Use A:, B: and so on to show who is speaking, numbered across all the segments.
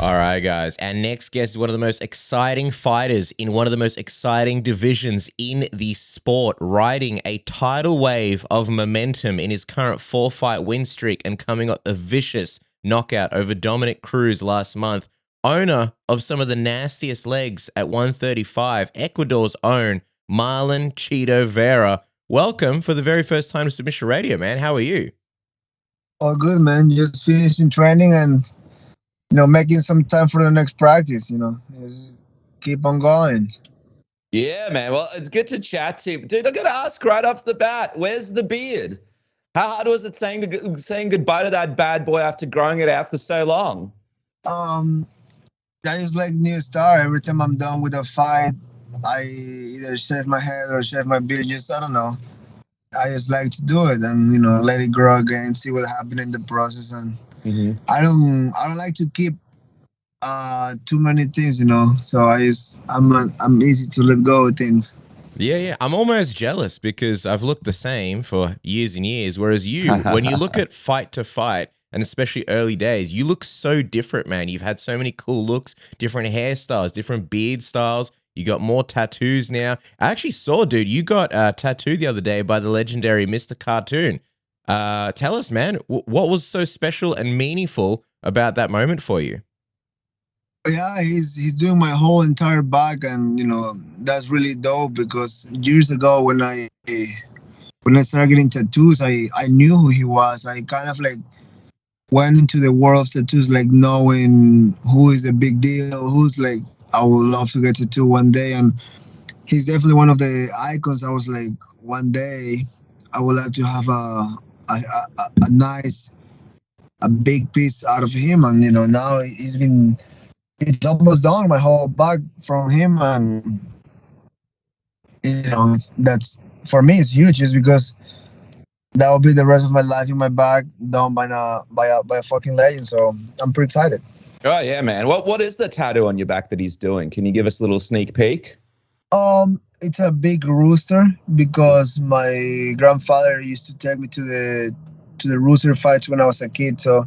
A: All right, guys. Our next guest is one of the most exciting fighters in one of the most exciting divisions in the sport, riding a tidal wave of momentum in his current 4-fight win streak and coming up a vicious knockout over Dominick Cruz last month. Owner of some of the nastiest legs at 135, Ecuador's own Marlon Chito Vera. Welcome for the very first time to Submission Radio, man. How are you?
B: All good, man. Just finishing training and making some time for the next practice, just keep on going.
C: Yeah, man. Well, it's good to chat to you. Dude, I got to ask right off the bat, where's the beard? How hard was it saying goodbye to that bad boy after growing it out for so long?
B: I just like new start. Every time I'm done with a fight, I either shave my head or shave my beard. I don't know. I just like to do it and, let it grow again, see what happened in the process. And I don't like to keep too many things, so I'm easy to let go of things.
A: Yeah. I'm almost jealous because I've looked the same for years and years. Whereas you, when you look at fight to fight, and especially early days, you look so different, man. You've had so many cool looks, different hairstyles, different beard styles. You got more tattoos now. I actually saw, dude, you got tattooed the other day by the legendary Mr. Cartoon. Tell us, man, what was so special and meaningful about that moment for you?
B: Yeah, he's doing my whole entire back, and that's really dope because years ago when I started getting tattoos, I knew who he was. I kind of like went into the world of tattoos like knowing who is the big deal, who's like I would love to get tattooed one day, and he's definitely one of the icons. I was like, one day I would like to have a nice, a big piece out of him, and now it's almost done. My whole back from him, and that's for me it's huge, just because that will be the rest of my life in my back, done by a fucking legend. So I'm pretty excited.
C: Oh yeah, man. What is the tattoo on your back that he's doing? Can you give us a little sneak peek?
B: It's a big rooster because my grandfather used to take me to the rooster fights when I was a kid. So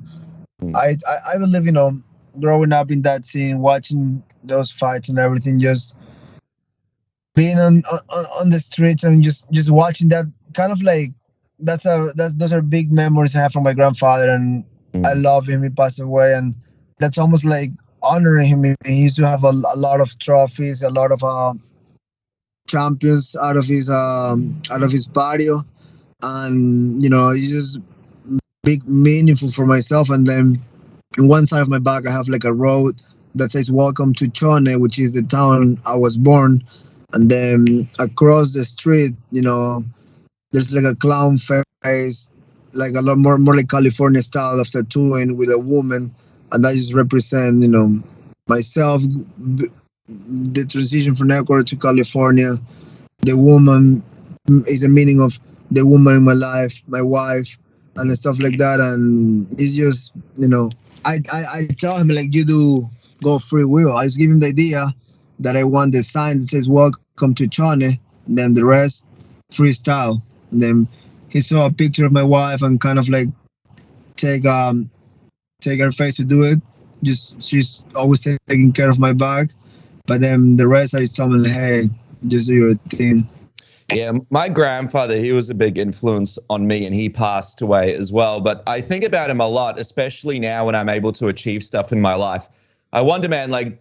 B: I believe, growing up in that scene, watching those fights and everything, just being on the streets and just watching that, kind of like those are big memories I have from my grandfather, and I love him. He passed away, and that's almost like honoring him. He used to have a lot of trophies, a lot of champions out of his patio, and it's just big meaningful for myself. And then on one side of my back I have like a road that says welcome to Chone, which is the town I was born. And then across the street, there's like a clown face, like a lot more like California style of tattooing with a woman, and that just represent myself, the transition from Ecuador to California. The woman is a meaning of the woman in my life, my wife, and stuff like that. And it's just I tell him, like, you do go free will. I just give him the idea that I want the sign that says welcome to Chone, and then the rest freestyle. And then he saw a picture of my wife and kind of like take her face to do it. Just she's always taking care of my back, but then the rest I just tell him, like, hey, just do your thing.
C: Yeah, my grandfather, he was a big influence on me, and he passed away as well. But I think about him a lot, especially now when I'm able to achieve stuff in my life. I wonder, man, like,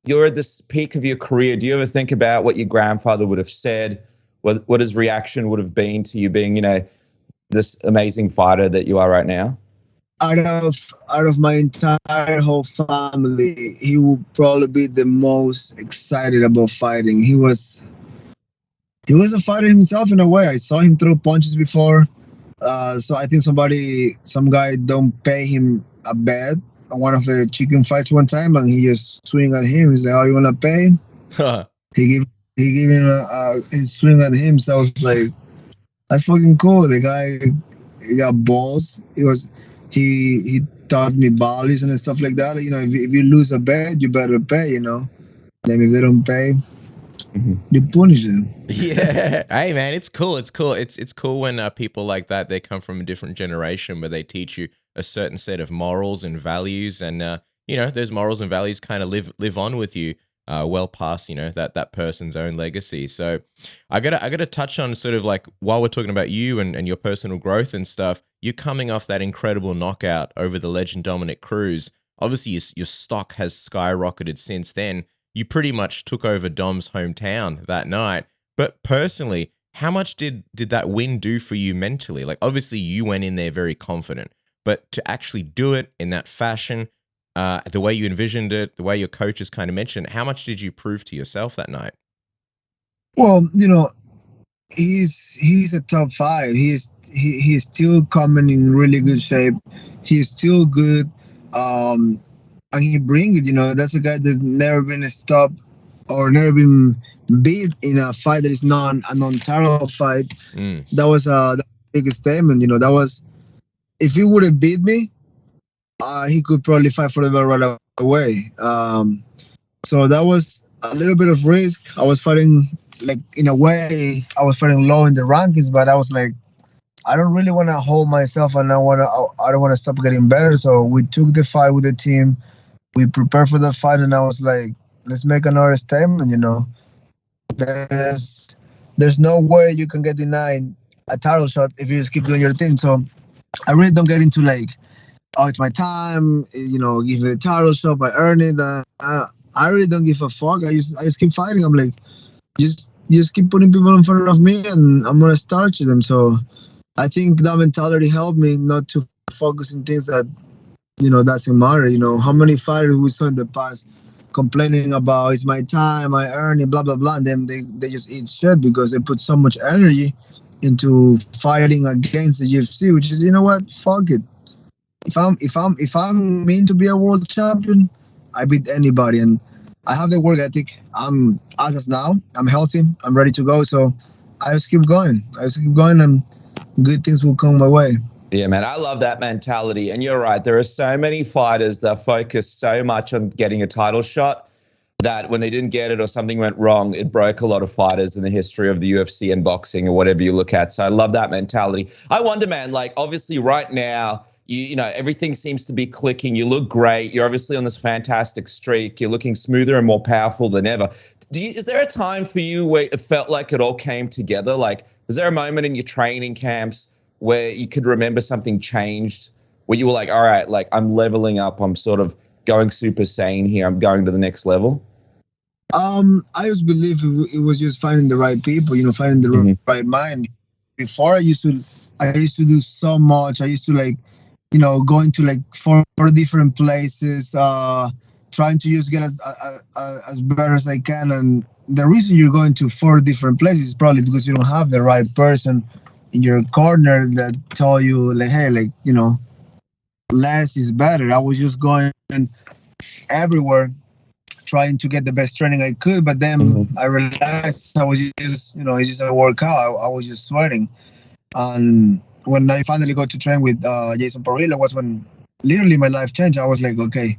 C: you're at this peak of your career. Do you ever think about what your grandfather would have said? What his reaction would have been to you being, this amazing fighter that you are right now?
B: Out of my entire whole family, he would probably be the most excited about fighting. He was a fighter himself in a way. I saw him throw punches before. So I think some guy don't pay him a bet on one of the chicken fights one time, and he just swing at him. He's like, "Oh, you wanna pay?" He gave him his swing at him. So I was like, "That's fucking cool." The guy, he got balls. He taught me values and stuff like that. If you lose a bet, you better pay. Then if they don't pay, you punish them.
A: Yeah. Hey, man, it's cool. It's cool. It's cool when people like that, they come from a different generation where they teach you a certain set of morals and values. And those morals and values kind of live on with you well past, that person's own legacy. So I gotta touch on sort of like, while we're talking about you and your personal growth and stuff, you're coming off that incredible knockout over the legend Dominick Cruz. Obviously, your stock has skyrocketed since then. You pretty much took over Dom's hometown that night. But personally, how much did that win do for you mentally? Like, obviously, you went in there very confident, but to actually do it in that fashion, the way you envisioned it, the way your coaches kind of mentioned, how much did you prove to yourself that night?
B: Well, he's a top 5. He's still coming in really good shape. He's still good. And he brings it, that's a guy that's never been stopped or never been beat in a fight that is not a non-title fight. That was the biggest statement. That was, if he would have beat me, he could probably fight for the belt right away. So that was a little bit of risk. I was fighting, like, in a way, I was fighting low in the rankings, but I was like, I don't really want to hold myself, and I don't want to stop getting better. So we took the fight with the team. We prepared for the fight, and I was like, let's make another statement. There's no way you can get denied a title shot if you just keep doing your thing. So I really don't get into like, oh, it's my time, give me the title shot, I earn it. I really don't give a fuck. I just keep fighting. I'm like, just keep putting people in front of me, and I'm gonna start to them. So I think that mentality helped me not to focus in things that, doesn't matter. How many fighters we saw in the past complaining about, it's my time, I earn it, blah, blah, blah. And then they just eat shit because they put so much energy into fighting against the UFC, which is, what? Fuck it. If I'm mean to be a world champion, I beat anybody. And I have the work ethic. As of now, I'm healthy, I'm ready to go. So I just keep going. And good things will come my way.
C: Yeah, man, I love that mentality. And you're right. There are so many fighters that focus so much on getting a title shot that when they didn't get it or something went wrong, it broke a lot of fighters in the history of the UFC and boxing or whatever you look at. So I love that mentality. I wonder, man, like, obviously right now, everything seems to be clicking. You look great. You're obviously on this fantastic streak. You're looking smoother and more powerful than ever. Is there a time for you where it felt like it all came together? Like, was there a moment in your training camps where you could remember something changed, where you were like, all right, like, I'm leveling up, I'm sort of going super sane here, I'm going to the next level?
B: I just believe it was just finding the right people, finding the right mind. Before I used to do so much. I used to like, going to like 4 different places, trying to just get as better as I can. And the reason you're going to 4 different places is probably because you don't have the right person in your corner that tell you like, hey, like, less is better. I was just going everywhere trying to get the best training I could, but then I realized I was just, it's just a workout. I was just sweating. And when I finally got to train with Jason Parilla was when literally my life changed. I was like, okay,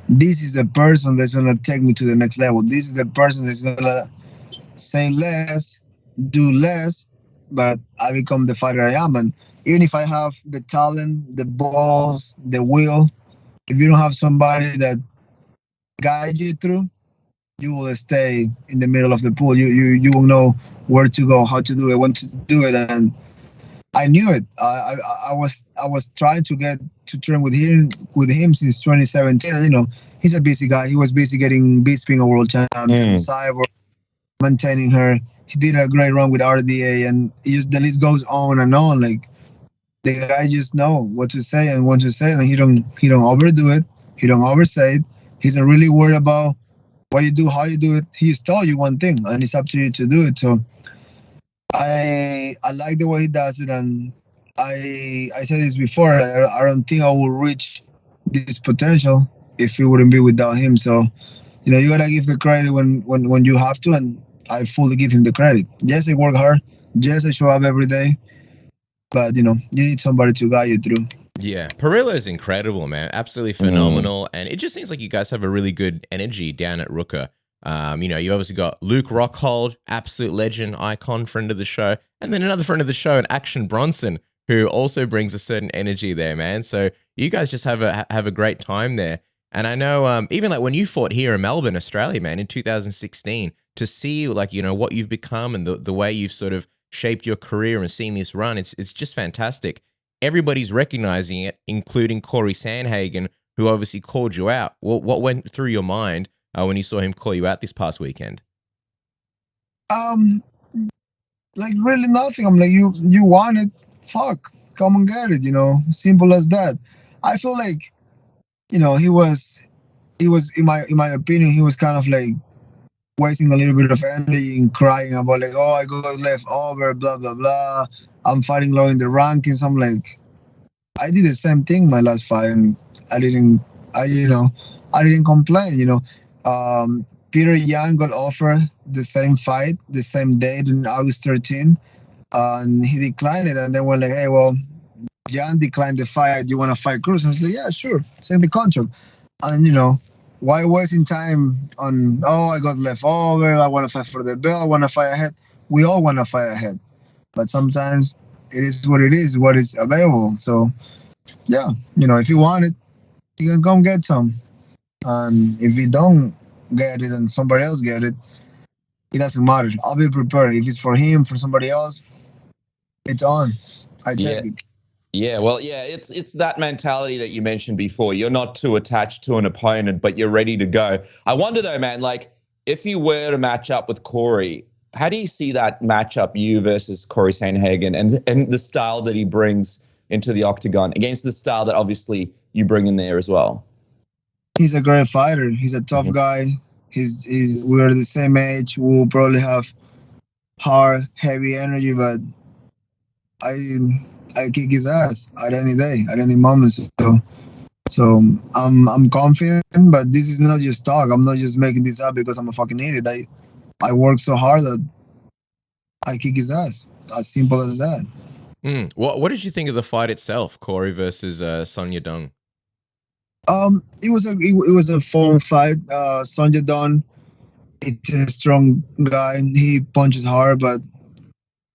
B: this is the person that's going to take me to the next level. This is the person that's going to say less, do less, but I become the fighter I am. And even if I have the talent, the balls, the will, if you don't have somebody that guide you through, you will stay in the middle of the pool. You will know where to go, how to do it, when to do it. And I knew it. I was trying to get to train with him since 2017. And, he's a busy guy. He was busy getting Bisping a world champion, Cyborg, maintaining her. He did a great run with RDA, and the list goes on and on. Like, the guy just know what to say and when to say it, and he don't overdo it. He don't oversay it. He's not really worried about what you do, how you do it. He just tell you one thing, and it's up to you to do it. So I like the way he does it, and I said this before. I don't think I will reach this potential if it wouldn't be without him. So, you gotta give the credit when you have to, and I fully give him the credit. Yes, I work hard. Yes, I show up every day. But, you need somebody to guide you through.
A: Yeah, Parilla is incredible, man. Absolutely phenomenal. And it just seems like you guys have a really good energy down at Rooker. You obviously got Luke Rockhold, absolute legend, icon, friend of the show. And then another friend of the show, an Action Bronson, who also brings a certain energy there, man. So you guys just have a great time there. And I know even like when you fought here in Melbourne, Australia, man, in 2016, to see like, you know, what you've become and the way you've sort of shaped your career and seeing this run, it's just fantastic. Everybody's recognizing it, including Corey Sandhagen, who obviously called you out. Well, what went through your mind when you saw him call you out this past weekend?
B: Like really nothing. I'm like, you want it, fuck, come and get it, you know, simple as that. I feel like, you know, he was in my opinion, he was kind of like wasting a little bit of energy and crying about like, oh, I got left over, blah blah blah. I'm fighting low in the rankings. I'm like, I did the same thing my last fight, and I didn't complain. You know, Petr Yan got offered the same fight, the same date in August 13, and he declined it. And then we're like, hey, well, Yan declined the fight. You want to fight Cruz? And I was like, yeah, sure, send the contract. And you know, why wasting time on, oh, I got left over, I want to fight for the belt, I want to fight ahead. We all want to fight ahead, but sometimes it is what it is, what is available. So yeah, you know, if you want it, you can come get some. And if you don't get it and somebody else get it, it doesn't matter. I'll be prepared. If it's for him, for somebody else, it's on. I take it.
C: Yeah, well, yeah, it's that mentality that you mentioned before. You're not too attached to an opponent, but you're ready to go. I wonder though, man, like if you were to match up with Corey, how do you see that matchup, you versus Corey Sandhagen, and the style that he brings into the octagon against the style that obviously you bring in there as well?
B: He's a great fighter. He's a tough guy. We're the same age. We'll probably have hard, heavy energy, but I kick his ass at any day, at any moment. So I'm confident, but this is not just talk. I'm not just making this up because I'm a fucking idiot. I work so hard that I kick his ass. As simple as that.
A: What did you think of the fight itself, Corey versus Song Yadong?
B: It was a fun fight. Song Yadong, it's a strong guy. He punches hard, but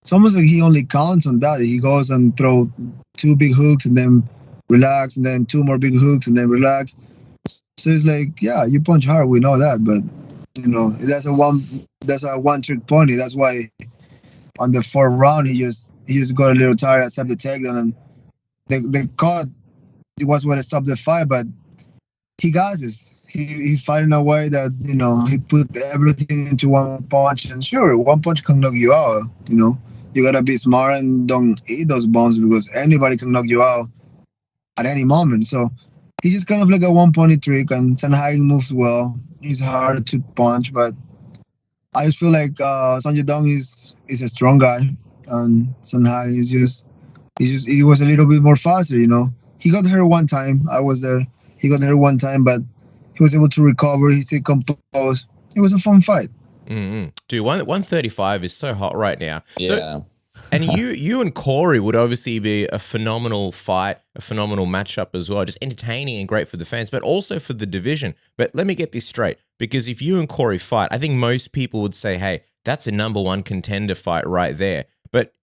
B: it's almost like he only counts on that. He goes and throw 2 big hooks and then relax, and then 2 more big hooks and then relax. So it's like, yeah, you punch hard, we know that, but you know, that's a one trick pony. That's why on the 4th round he just got a little tired, accepted the takedown, and the cut, it was what stopped the fight, but he got this. He fight in a way that, you know, he put everything into one punch, and sure, one punch can knock you out, you know. You gotta be smart and don't eat those bombs because anybody can knock you out at any moment. So he just kind of like a 1 trick, and Sandhagen moves well. He's hard to punch, but I just feel like Song Yadong is a strong guy, and Sandhagen he was a little bit more faster, you know. He got hurt one time. I was there. He got hurt one time, but he was able to recover. He stayed composed. It was a fun fight.
A: Dude, 135 is so hot right now.
C: Yeah.
A: So, and you and Corey would obviously be a phenomenal fight, a phenomenal matchup as well. Just entertaining and great for the fans, but also for the division. But let me get this straight, because if you and Corey fight, I think most people would say, hey, that's a #1 contender fight right there. But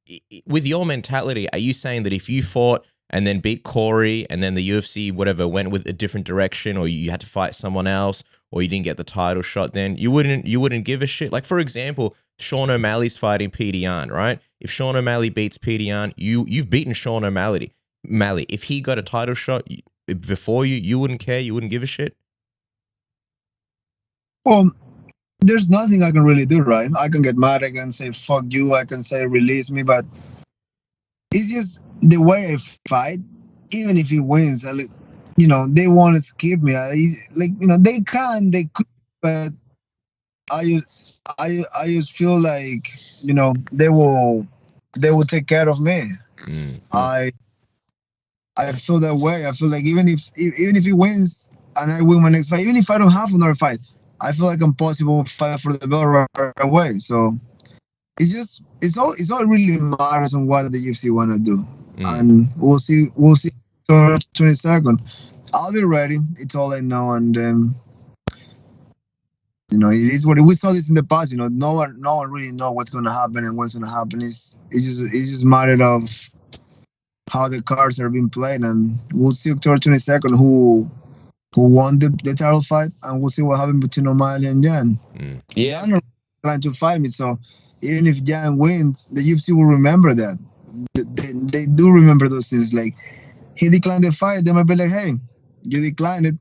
A: with your mentality, are you saying that if you fought and then beat Corey and then the UFC, whatever, went with a different direction, or you had to fight someone else, or you didn't get the title shot, then you wouldn't give a shit? Like, for example, Sean O'Malley's fighting Petr Yan, right? If Sean O'Malley beats Petr Yan, you've beaten Sean O'Malley. If he got a title shot before you wouldn't care? You wouldn't give a shit?
B: Well, there's nothing I can really do, right? I can get mad, I can say fuck you, I can say release me, but it's just the way I fight. Even if he wins, you know, they want to skip me. Like, you know, they could, but I just feel like, you know, they will take care of me. I feel that way. I feel like even if he wins and I win my next fight, even if I don't have another fight, I feel like I'm possible to fight for the belt right away. So it's all really matters on what the UFC want to do, and we'll see 22nd. I'll be ready. It's all I know, and you know, it is what we saw this in the past. You know, no one really know what's going to happen and what's going to happen. It's just a matter of how the cards are being played, and we'll see October 22nd who won the title fight, and we'll see what happened between O'Malley and Yan.
C: Yeah.
B: Yan trying to fight me, so even if Yan wins, the UFC will remember that. They do remember those things. Like, he declined the fight, they might be like, hey, you declined it,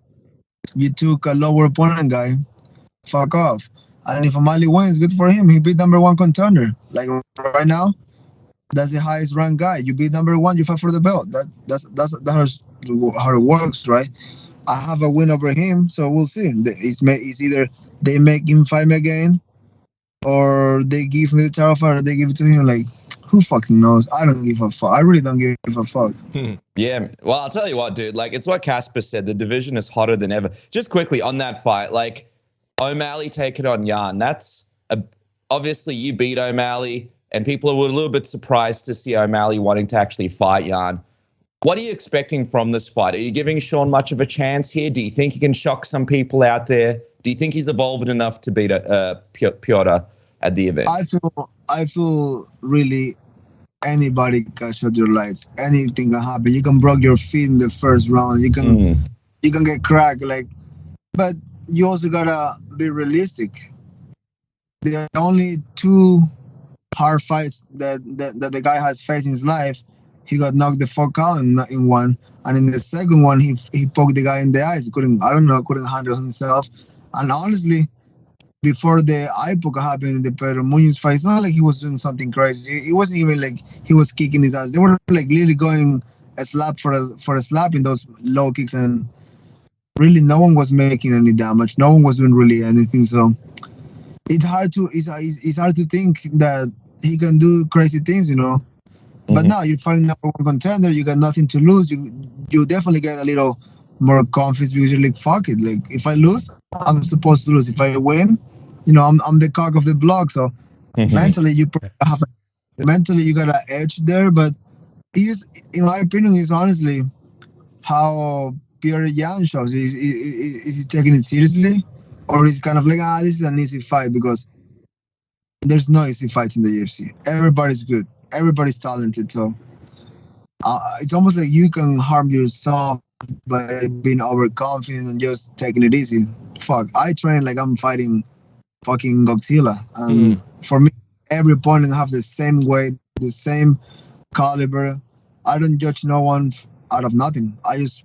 B: you took a lower opponent guy, fuck off. And if O'Malley wins, good for him. He beat number one contender. Like, right now, that's the highest ranked guy. You beat number one, you fight for the belt. That's how it works, right? I have a win over him, so we'll see. It's either they make him fight me again, or they give me the title fight, or they give it to him. Like, who fucking knows? I don't give a fuck. I really don't give a fuck.
C: Yeah. Well, I'll tell you what, dude. Like, it's what Casper said. The division is hotter than ever. Just quickly on that fight, like, O'Malley taking on Yan. That's obviously you beat O'Malley, and people were a little bit surprised to see O'Malley wanting to actually fight Yan. What are you expecting from this fight? Are you giving Sean much of a chance here? Do you think he can shock some people out there? Do you think he's evolved enough to beat Piotr at the event?
B: I feel really anybody can shut your lights. Anything can happen. You can break your feet in the first round. You can get cracked. Like, but you also gotta be realistic. The only two hard fights that the guy has faced in his life, he got knocked the fuck out in one, and in the second one, he poked the guy in the eyes. He couldn't handle himself. And honestly, before the eye poke happened in the Pedro Munoz fight, it's not like he was doing something crazy. It wasn't even like he was kicking his ass. They were like literally going a slap for a slap in those low kicks, and really no one was making any damage. No one was doing really anything. So it's hard to think that he can do crazy things, you know. But now you're fighting number one contender. You got nothing to lose. You definitely get a little more confidence because you're like, fuck it. Like, if I lose, I'm supposed to lose. If I win, you know, I'm the cock of the block. So mentally, you got an edge there. But in my opinion, is honestly how Petr Yan shows. Is he taking it seriously, or is kind of like, this is an easy fight? Because there's no easy fights in the UFC. Everybody's good. Everybody's talented, so it's almost like you can harm yourself by being overconfident and just taking it easy. Fuck, I train like I'm fighting fucking Godzilla, and for me, every opponent have the same weight, the same caliber. I don't judge no one out of nothing. I just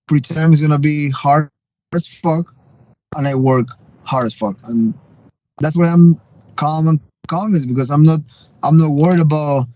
B: pretend it's gonna be hard as fuck, and I work hard as fuck, and that's why I'm calm and confident, because I'm not worried about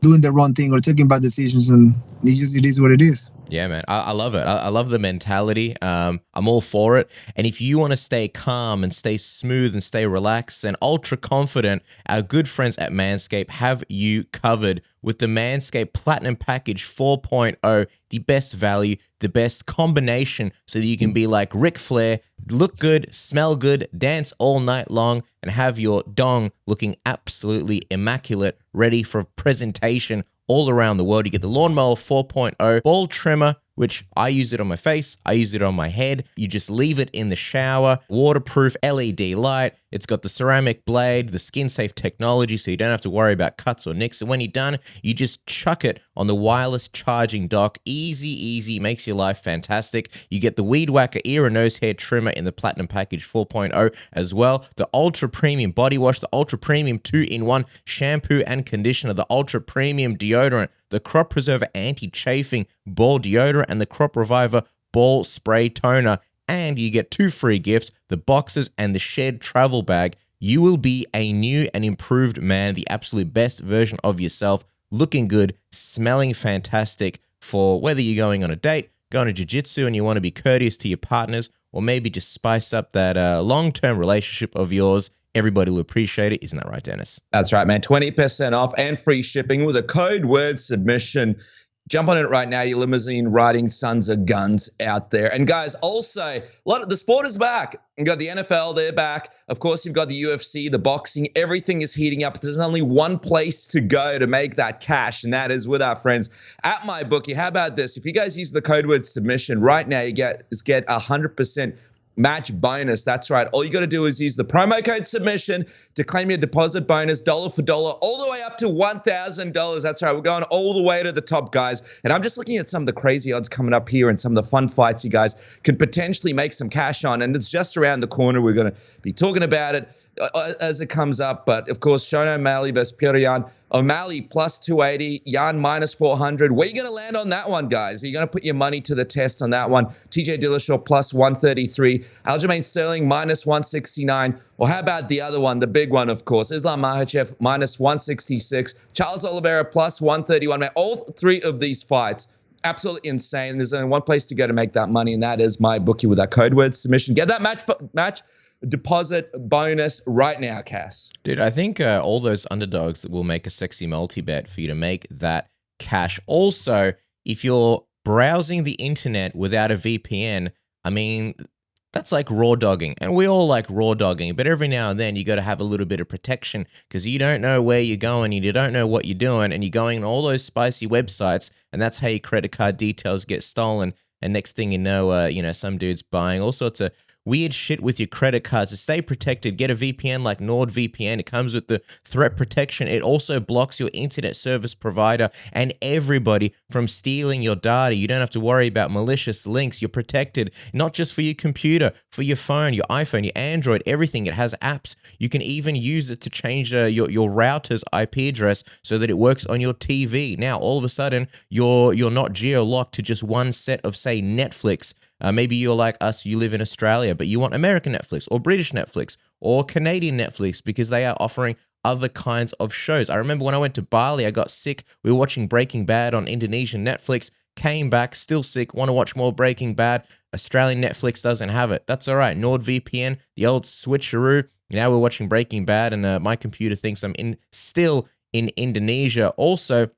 B: doing the wrong thing or taking bad decisions, and it is what it is.
A: Yeah, man. I love it. I love the mentality. I'm all for it. And if you want to stay calm and stay smooth and stay relaxed and ultra confident, our good friends at Manscaped have you covered with the Manscaped Platinum Package 4.0, the best value, the best combination, so that you can be like Ric Flair, look good, smell good, dance all night long, and have your dong looking absolutely immaculate, ready for presentation all around the world. You get the Lawnmower 4.0 ball trimmer, which I use it on my face. I use it on my head. You just leave it in the shower. Waterproof LED light. It's got the ceramic blade, the skin safe technology, so you don't have to worry about cuts or nicks. And when you're done, you just chuck it on the wireless charging dock. Easy, makes your life fantastic. You get the Weed Whacker ear and nose hair trimmer in the Platinum Package 4.0 as well. The Ultra Premium Body Wash, the Ultra Premium 2-in-1 shampoo and conditioner, the Ultra Premium deodorant, the Crop Preserver Anti-Chafing Ball Deodorant, and the Crop Reviver Ball Spray Toner. And you get 2 free gifts, the boxes and the Shed Travel Bag. You will be a new and improved man, the absolute best version of yourself, looking good, smelling fantastic, for whether you're going on a date, going to jiu-jitsu and you want to be courteous to your partners, or maybe just spice up that long-term relationship of yours. Everybody will appreciate it. Isn't that right, Dennis?
C: That's right, man. 20% off and free shipping with a code word submission. Jump on it right now, you limousine riding sons of guns out there. And guys, also, the sport is back. You've got the NFL, they're back. Of course, you've got the UFC, the boxing. Everything is heating up. There's only one place to go to make that cash, and that is with our friends at MyBookie. How about this? If you guys use the code word submission right now, you get 100% match bonus. That's right. All you got to do is use the promo code submission to claim your deposit bonus, dollar for dollar, all the way up to $1,000. That's right. We're going all the way to the top, guys. And I'm just looking at some of the crazy odds coming up here and some of the fun fights you guys can potentially make some cash on. And it's just around the corner. We're going to be talking about it as it comes up. But of course, Sean O'Malley versus Petr Yan. O'Malley plus 280, Yan minus 400. Where are you going to land on that one, guys? Are you going to put your money to the test on that one? TJ Dillashaw plus 133, Aljamain Sterling minus 169. Or how about the other one, the big one, of course, Islam Makhachev minus 166, Charles Oliveira plus 131. Man, all three of these fights, absolutely insane. There's only one place to go to make that money, and that is my bookie with that code word submission. Get that match deposit bonus right now, Cass.
A: Dude, I think all those underdogs that will make a sexy multi-bet for you to make that cash. Also, if you're browsing the internet without a VPN, I mean, that's like raw dogging. And we all like raw dogging, but every now and then you got to have a little bit of protection because you don't know where you're going and you don't know what you're doing and you're going on all those spicy websites, and that's how your credit card details get stolen. And next thing you know, some dude's buying all sorts of weird shit with your credit cards. To stay protected, get a VPN like NordVPN. It comes with the threat protection. It also blocks your internet service provider and everybody from stealing your data. You don't have to worry about malicious links. You're protected, not just for your computer, for your phone, your iPhone, your Android, everything. It has apps. You can even use it to change your router's IP address so that it works on your TV. Now, all of a sudden, you're not geo-locked to just one set of, say, Netflix. Maybe you're like us, you live in Australia, but you want American Netflix or British Netflix or Canadian Netflix because they are offering other kinds of shows. I remember when I went to Bali, I got sick. We were watching Breaking Bad on Indonesian Netflix, came back, still sick, want to watch more Breaking Bad. Australian Netflix doesn't have it. That's all right. NordVPN, the old switcheroo. Now we're watching Breaking Bad, and my computer thinks I'm still in Indonesia. Also,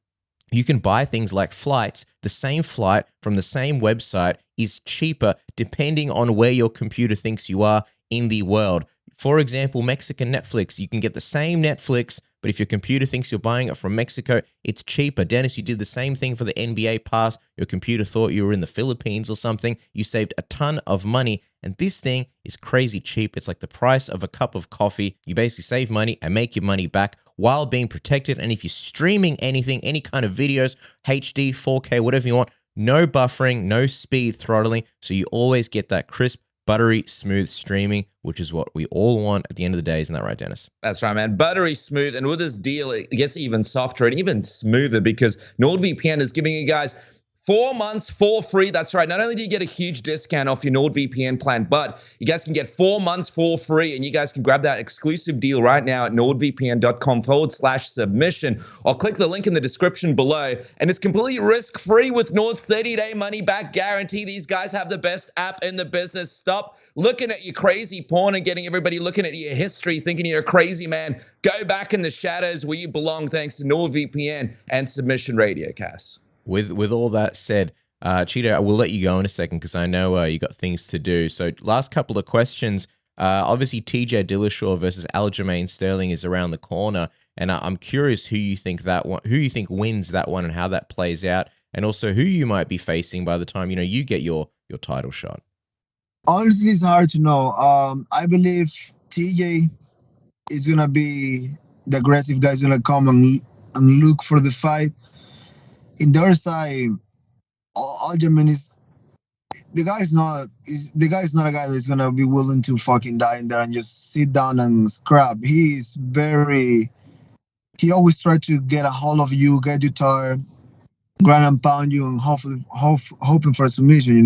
A: you can buy things like flights. The same flight from the same website is cheaper depending on where your computer thinks you are in the world. For example, Mexican Netflix. You can get the same Netflix, but if your computer thinks you're buying it from Mexico, it's cheaper. Dennis, you did the same thing for the NBA pass. Your computer thought you were in the Philippines or something. You saved a ton of money, and this thing is crazy cheap. It's like the price of a cup of coffee. You basically save money and make your money back while being protected. And if you're streaming anything, any kind of videos, HD, 4K, whatever you want, no buffering, no speed throttling, so you always get that crisp, buttery, smooth streaming, which is what we all want at the end of the day. Isn't that right, Dennis?
C: That's right, man. Buttery smooth. And with this deal, it gets even softer and even smoother because NordVPN is giving you guys 4 months for free. That's right. Not only do you get a huge discount off your NordVPN plan, but you guys can get 4 months for free. And you guys can grab that exclusive deal right now at nordvpn.com/submission, or click the link in the description below. And it's completely risk-free with Nord's 30-day money-back guarantee. These guys have the best app in the business. Stop looking at your crazy porn and getting everybody looking at your history thinking you're a crazy man. Go back in the shadows where you belong thanks to NordVPN and Submission Radio, Cass.
A: With all that said, Chito, I will let you go in a second because I know you got things to do. So last couple of questions. Obviously, TJ Dillashaw versus Aljamain Sterling is around the corner, and I'm curious who you think wins that one and how that plays out, and also who you might be facing by the time you get your title shot.
B: Honestly, it's hard to know. I believe TJ is gonna be the aggressive guy. Is gonna come and look for the fight. In the other side, Aljamain the guy's not a guy that's gonna be willing to fucking die in there and just sit down and scrap. He always tries to get a hold of you, get you tired, ground and pound you, and hoping for a submission.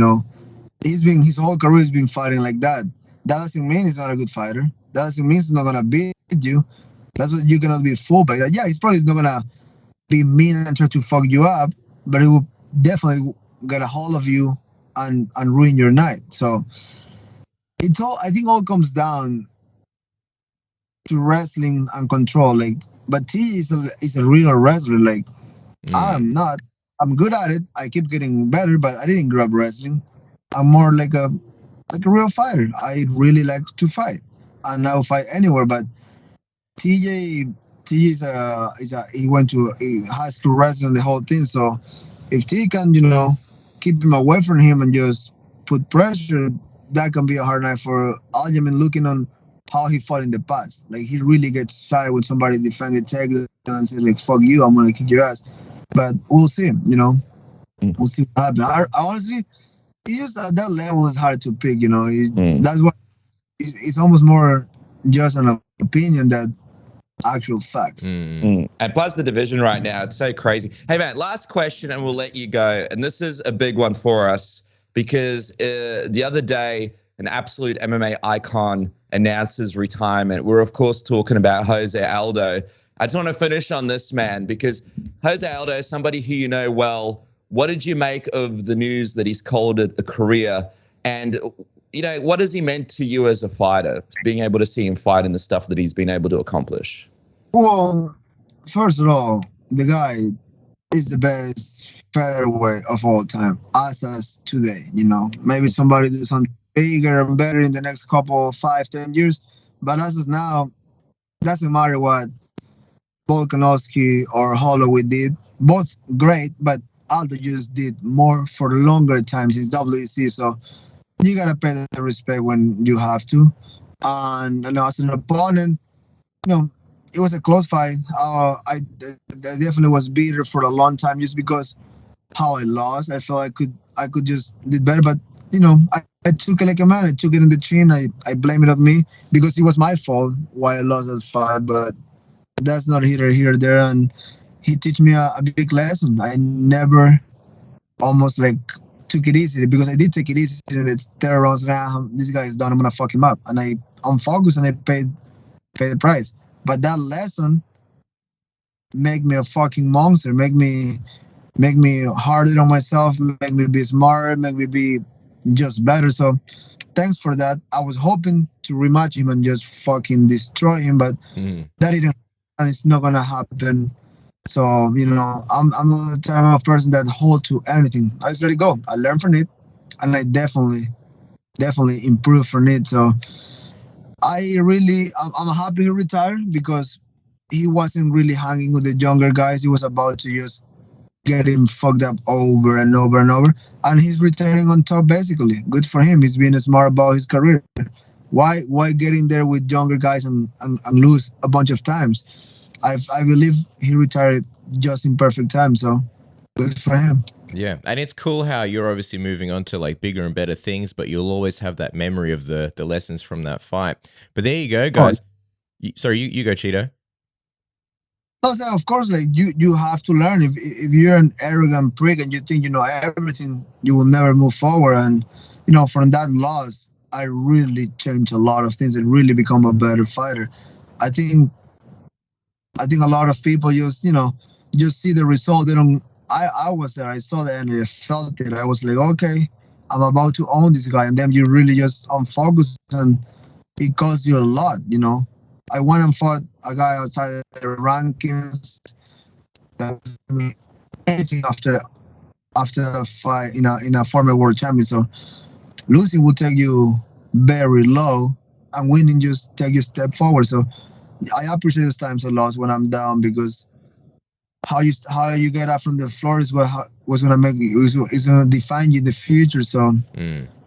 B: His whole career has been fighting like that. That doesn't mean he's not a good fighter. That doesn't mean he's not gonna beat you. That's what you're gonna be fooled by. Yeah, he's probably not gonna be mean and try to fuck you up, but he will definitely get a hold of you and ruin your night. So I think all comes down to wrestling and control. But T is a real wrestler. I'm not. I'm good at it. I keep getting better, but I didn't grow up wrestling. I'm more like a real fighter. I really like to fight, and I will fight anywhere. But TJ is he went to high school wrestling, the whole thing. So if T can keep him away from him and just put pressure, that can be a hard night for Aljamain, looking on how he fought in the past. Like, he really gets shy when somebody defended takedown and say, like, fuck you, I'm gonna kick your ass. But we'll see, you know. We'll see what happens. I honestly, it's just at that level is hard to pick, you know. That's why it's almost more just an opinion than actual facts.
C: And plus the division right now, it's so crazy. Hey, man, last question and we'll let you go. And this is a big one for us because the other day, an absolute MMA icon announced his retirement. We're, of course, talking about Jose Aldo. I just want to finish on this, man, because Jose Aldo, somebody who you know well, what did you make of the news that he's called it a career? And, you know, what has he meant to you as a fighter, being able to see him fight in the stuff that he's been able to accomplish?
B: Well, first of all, the guy is the best featherweight of all time, as today, you know. Maybe somebody do something bigger and better in the next couple, 5-10 years. But as of now, doesn't matter what Volkanovski or Holloway did. Both great, but Aldo just did more for longer times. It's WEC, so you gotta pay the respect when you have to. And as an opponent, you know, it was a close fight. I definitely was bitter for a long time just because how I lost. I felt I could just did better, but you know, I took it like a man. I took it in the chin. I blame it on me because it was my fault why I lost that fight. But that's not here or there. And he teach me a big lesson. I never almost like took it easy because I did take it easy in the third round. This guy is done. I'm gonna fuck him up. And I'm focused and I paid the price. But that lesson make me a fucking monster. Make me harder on myself. Make me be smarter. Make me be just better. So thanks for that. I was hoping to rematch him and just fucking destroy him, but that didn't. And it's not gonna happen. So, you know, I'm the type of person that hold to anything. I just let it go. I learn from it, and I definitely improve from it. So I'm happy he retired because he wasn't really hanging with the younger guys. He was about to just get him fucked up over and over and over, and he's retiring on top basically. Good for him. He's being smart about his career. Why get in there with younger guys and lose a bunch of times? I believe he retired just in perfect time, so good for him.
A: Yeah, and it's cool how you're obviously moving on to like bigger and better things, but you'll always have that memory of the lessons from that fight. But there you go, guys. You go, Chito.
B: Also, of course, like you have to learn. If you're an arrogant prick and you think you know everything, you will never move forward. And you know, from that loss, I really changed a lot of things and really become a better fighter. I think a lot of people just see the result. They don't. I was there. I saw the energy. I felt it. I was like, okay, I'm about to own this guy, and then you really just unfocus, and it costs you a lot. You know, I went and fought a guy outside the rankings that me anything after a fight in a former world champion. So losing will take you very low, and winning just take you a step forward. So I appreciate those times of loss when I'm down because how you get up from the floor is what's gonna make you is gonna define you in the future. So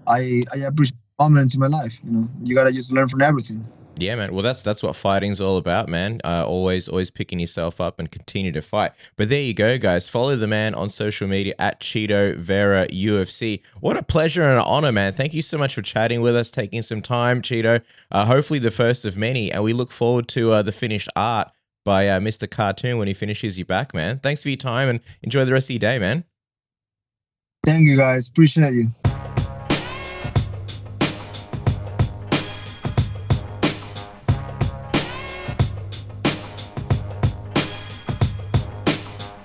B: I appreciate moments in my life. You know, you gotta just learn from everything.
A: Yeah, man. Well, that's what fighting's all about, man. Always picking yourself up and continue to fight. But there you go, guys. Follow the man on social media at Chito Vera UFC. What a pleasure and an honor, man. Thank you so much for chatting with us, taking some time, Chito. Hopefully the first of many, and we look forward to the finished art by Mr. Cartoon when he finishes you back, man. Thanks for your time and enjoy the rest of your day, man.
B: Thank you, guys. Appreciate you.